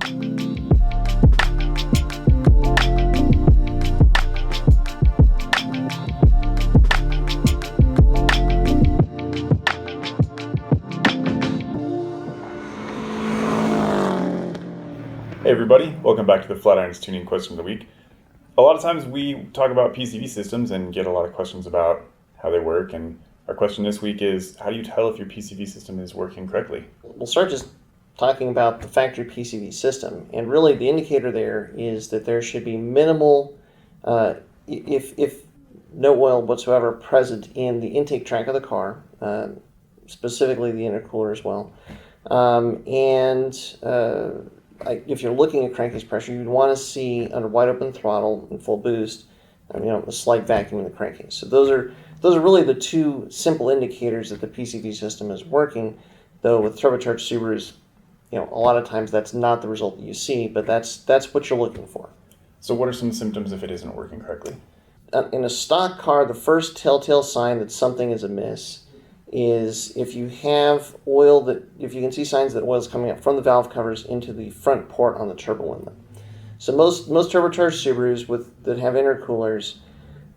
Hey everybody, welcome back to the Flatirons Tuning Question of the Week. A lot of times we talk about PCV systems and get a lot of questions about how they work, and our question this week is, how do you tell if your PCV system is working correctly? We'll start just talking about the factory PCV system, and really the indicator there is that there should be minimal, if no oil whatsoever present in the intake tract of the car, specifically the intercooler as well, if you're looking at crankcase pressure, you'd want to see under wide open throttle and full boost, a slight vacuum in the crankcase. So those are really the two simple indicators that the PCV system is working. Though with turbocharged Subarus, a lot of times that's not the result that you see, but that's what you're looking for. So what are some symptoms if it isn't working correctly? In a stock car, the first telltale sign that something is amiss is if you have oil if you can see signs that oil is coming up from the valve covers into the front port on the turbo inlet. So most turbocharged Subarus that have intercoolers,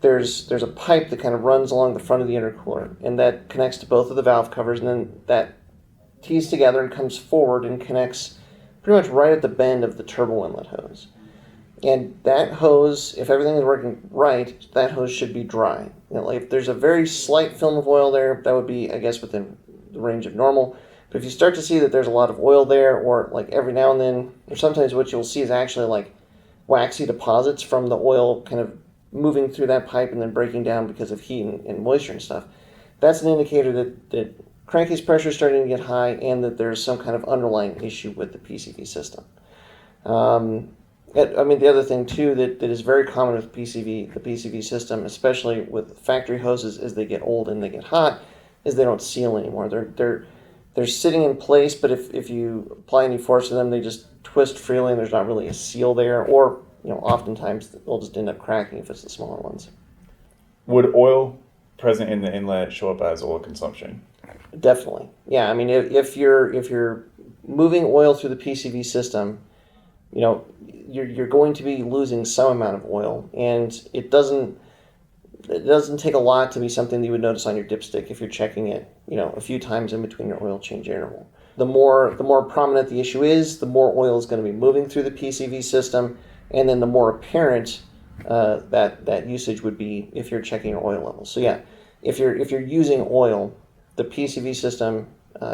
there's a pipe that kind of runs along the front of the intercooler, and that connects to both of the valve covers, and then that tees together and comes forward and connects pretty much right at the bend of the turbo inlet hose. And that hose, if everything is working right, that hose should be dry. If there's a very slight film of oil there, that would be, I guess, within the range of normal. But if you start to see that there's a lot of oil there, or like every now and then, or sometimes what you'll see is actually like waxy deposits from the oil kind of moving through that pipe and then breaking down because of heat and moisture and stuff, that's an indicator that crankcase pressure is starting to get high and that there's some kind of underlying issue with the PCV system. The other thing too that is very common with the PCV system, especially with factory hoses as they get old and they get hot, is they don't seal anymore. They're sitting in place, but if you apply any force to them, they just twist freely and there's not really a seal there, or oftentimes they'll just end up cracking if it's the smaller ones. Would oil present in the inlet show up as oil consumption? Definitely. Yeah, if you're moving oil through the PCV system, you're going to be losing some amount of oil, and it doesn't take a lot to be something that you would notice on your dipstick if you're checking it, a few times in between your oil change interval. The more prominent the issue is, the more oil is going to be moving through the PCV system, and then the more apparent that usage would be if you're checking your oil levels. So yeah, if you're using oil, the PCV system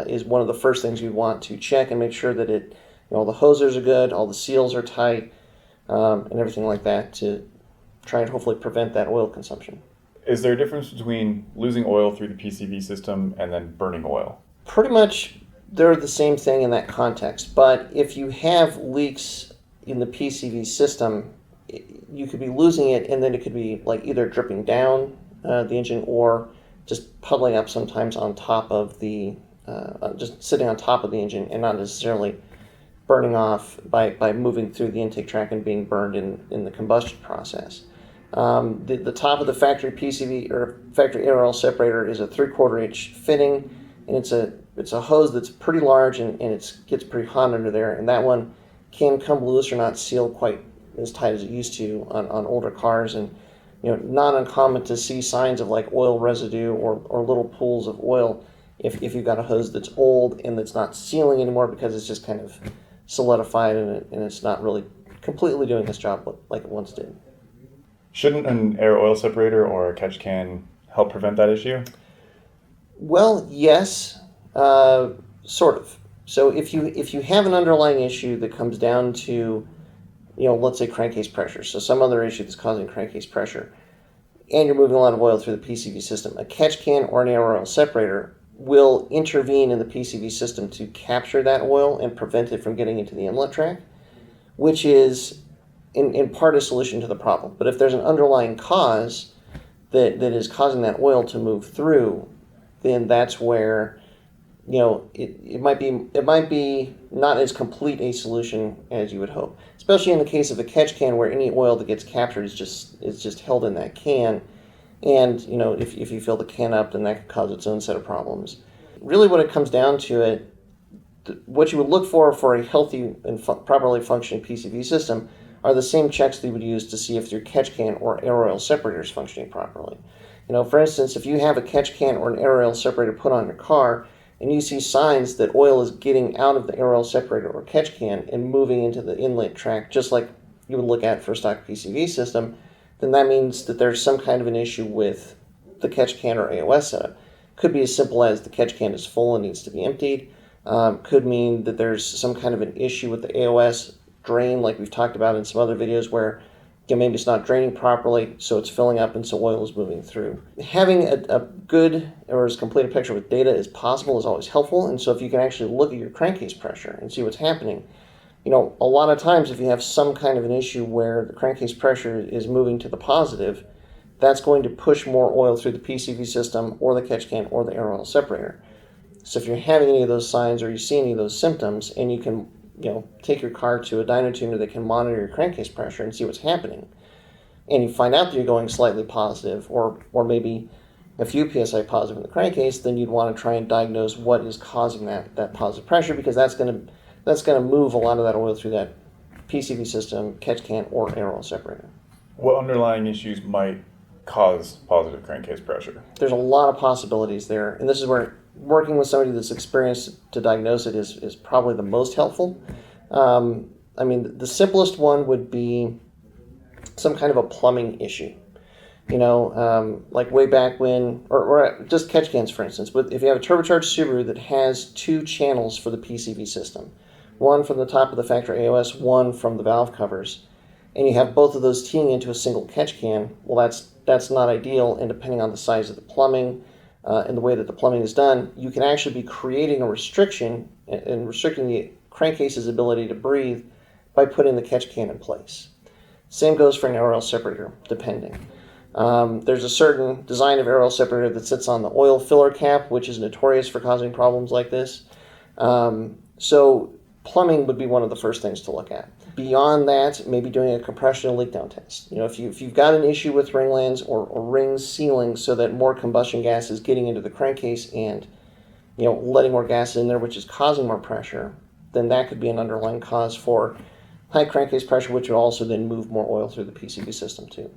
is one of the first things you want to check and make sure that all the hosers are good, all the seals are tight, and everything like that to try and hopefully prevent that oil consumption. Is there a difference between losing oil through the PCV system and then burning oil? Pretty much they're the same thing in that context, but if you have leaks in the PCV system, you could be losing it, and then it could be like either dripping down the engine or just puddling up sometimes on top of just sitting on top of the engine and not necessarily burning off by moving through the intake tract and being burned in the combustion process. The top of the factory PCV or factory air oil separator is a 3/4 inch fitting, and it's a hose that's pretty large and it gets pretty hot under there, and that one can come loose or not sealed quite as tight as it used to on older cars, and not uncommon to see signs of like oil residue or little pools of oil if you've got a hose that's old and that's not sealing anymore because it's just kind of solidified and it's not really completely doing its job like it once did. Shouldn't an air oil separator or a catch can help prevent that issue? Well, yes, sort of. So if you have an underlying issue that comes down to, let's say crankcase pressure, so some other issue that's causing crankcase pressure, and you're moving a lot of oil through the PCV system, a catch can or an air oil separator will intervene in the PCV system to capture that oil and prevent it from getting into the inlet tract, which is in part a solution to the problem. But if there's an underlying cause that is causing that oil to move through, then that's where it might be not as complete a solution as you would hope. Especially in the case of a catch can, where any oil that gets captured is just held in that can, and if you fill the can up, then that could cause its own set of problems. Really, what it comes down to what you would look for a healthy and properly functioning PCV system are the same checks that you would use to see if your catch can or air oil separator is functioning properly. For instance, if you have a catch can or an air oil separator put on your car and you see signs that oil is getting out of the air oil separator or catch can and moving into the inlet tract, just like you would look at for a stock PCV system, then that means that there's some kind of an issue with the catch can or AOS setup. Could be as simple as the catch can is full and needs to be emptied. Could mean that there's some kind of an issue with the AOS drain, like we've talked about in some other videos, where maybe it's not draining properly, so it's filling up and so oil is moving through. Having a good or as complete a picture with data as possible is always helpful, and so if you can actually look at your crankcase pressure and see what's happening, a lot of times if you have some kind of an issue where the crankcase pressure is moving to the positive, that's going to push more oil through the PCV system or the catch can or the air oil separator. So if you're having any of those signs or you see any of those symptoms, and you can take your car to a dyno tuner that can monitor your crankcase pressure and see what's happening, and you find out that you're going slightly positive or maybe a few psi positive in the crankcase, then you'd want to try and diagnose what is causing that positive pressure, because that's going to move a lot of that oil through that PCV system, catch can, or air oil separator. What underlying issues might cause positive crankcase pressure? There's a lot of possibilities there, and this is where working with somebody that's experienced to diagnose it is probably the most helpful. The simplest one would be some kind of a plumbing issue. Like way back when, or just catch cans, for instance. But if you have a turbocharged Subaru that has two channels for the PCV system, one from the top of the factory AOS, one from the valve covers, and you have both of those teeing into a single catch can, well, that's not ideal, and depending on the size of the plumbing, and the way that the plumbing is done, you can actually be creating a restriction and restricting the crankcase's ability to breathe by putting the catch can in place. Same goes for an air oil separator, depending. There's a certain design of air oil separator that sits on the oil filler cap, which is notorious for causing problems like this. So plumbing would be one of the first things to look at. Beyond that, maybe doing a compression and leak down test. If you've got an issue with ringlands or rings sealing so that more combustion gas is getting into the crankcase and letting more gas in there, which is causing more pressure, then that could be an underlying cause for high crankcase pressure, which would also then move more oil through the PCV system too.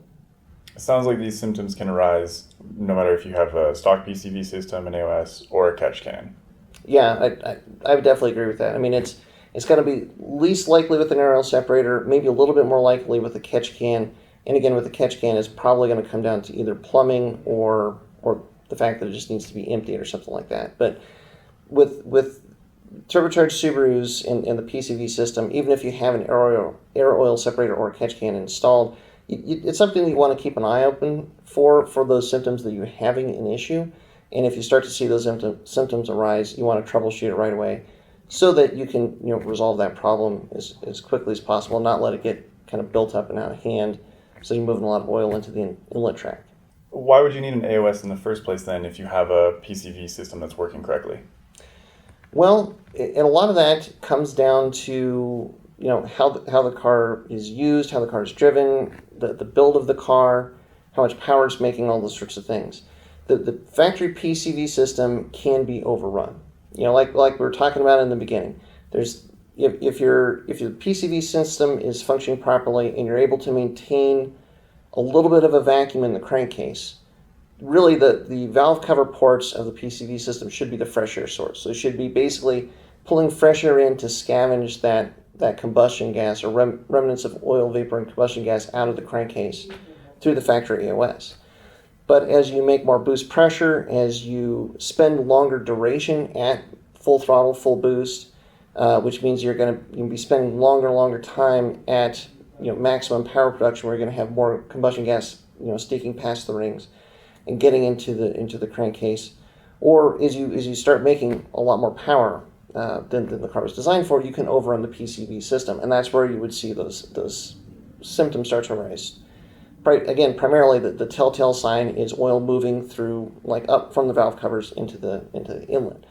It sounds like these symptoms can arise no matter if you have a stock PCV system, an AOS, or a catch can. Yeah, I would definitely agree with that. It's going to be least likely with an air oil separator, maybe a little bit more likely with a catch can. And again, with the catch can, it's probably going to come down to either plumbing or the fact that it just needs to be emptied or something like that. But with turbocharged Subarus in the PCV system, even if you have an air oil separator or a catch can installed, it's something that you want to keep an eye open for those symptoms that you're having an issue. And if you start to see those symptoms arise, you want to troubleshoot it right away, so that you can resolve that problem as quickly as possible, not let it get kind of built up and out of hand, so you're moving a lot of oil into the inlet tract. Why would you need an AOS in the first place then if you have a PCV system that's working correctly? Well, and a lot of that comes down to how the car is used, how the car is driven, the build of the car, how much power it's making, all those sorts of things. The factory PCV system can be overrun. Like we were talking about in the beginning, if your PCV system is functioning properly and you're able to maintain a little bit of a vacuum in the crankcase, really the valve cover ports of the PCV system should be the fresh air source. So it should be basically pulling fresh air in to scavenge that combustion gas or remnants of oil vapor and combustion gas out of the crankcase through the factory AOS. But as you make more boost pressure, as you spend longer duration at full throttle, full boost, which means you're going to be spending longer and longer time at maximum power production, where you're going to have more combustion gas sneaking past the rings and getting into the crankcase. Or as you start making a lot more power than the car was designed for, you can overrun the PCV system, and that's where you would see those symptoms start to arise. Again, primarily the telltale sign is oil moving through, like up from the valve covers into the inlet.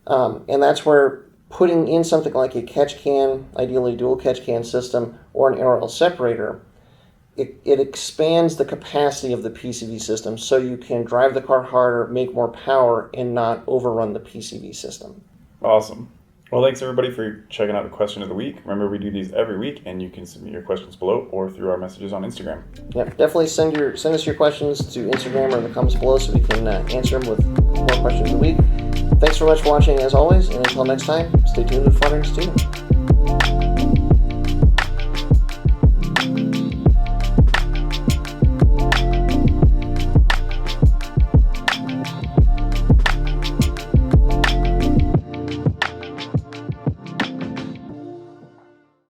And that's where putting in something like a catch can, ideally dual catch can system, or an air oil separator, it expands the capacity of the PCV system so you can drive the car harder, make more power, and not overrun the PCV system. Awesome. Well, thanks everybody for checking out the question of the week. Remember, we do these every week, and you can submit your questions below or through our messages on Instagram. Yep, definitely send us your questions to Instagram or in the comments below so we can answer them with more questions of the week. Thanks so much for watching as always, and until next time, stay tuned with Flat Iron's Tuning.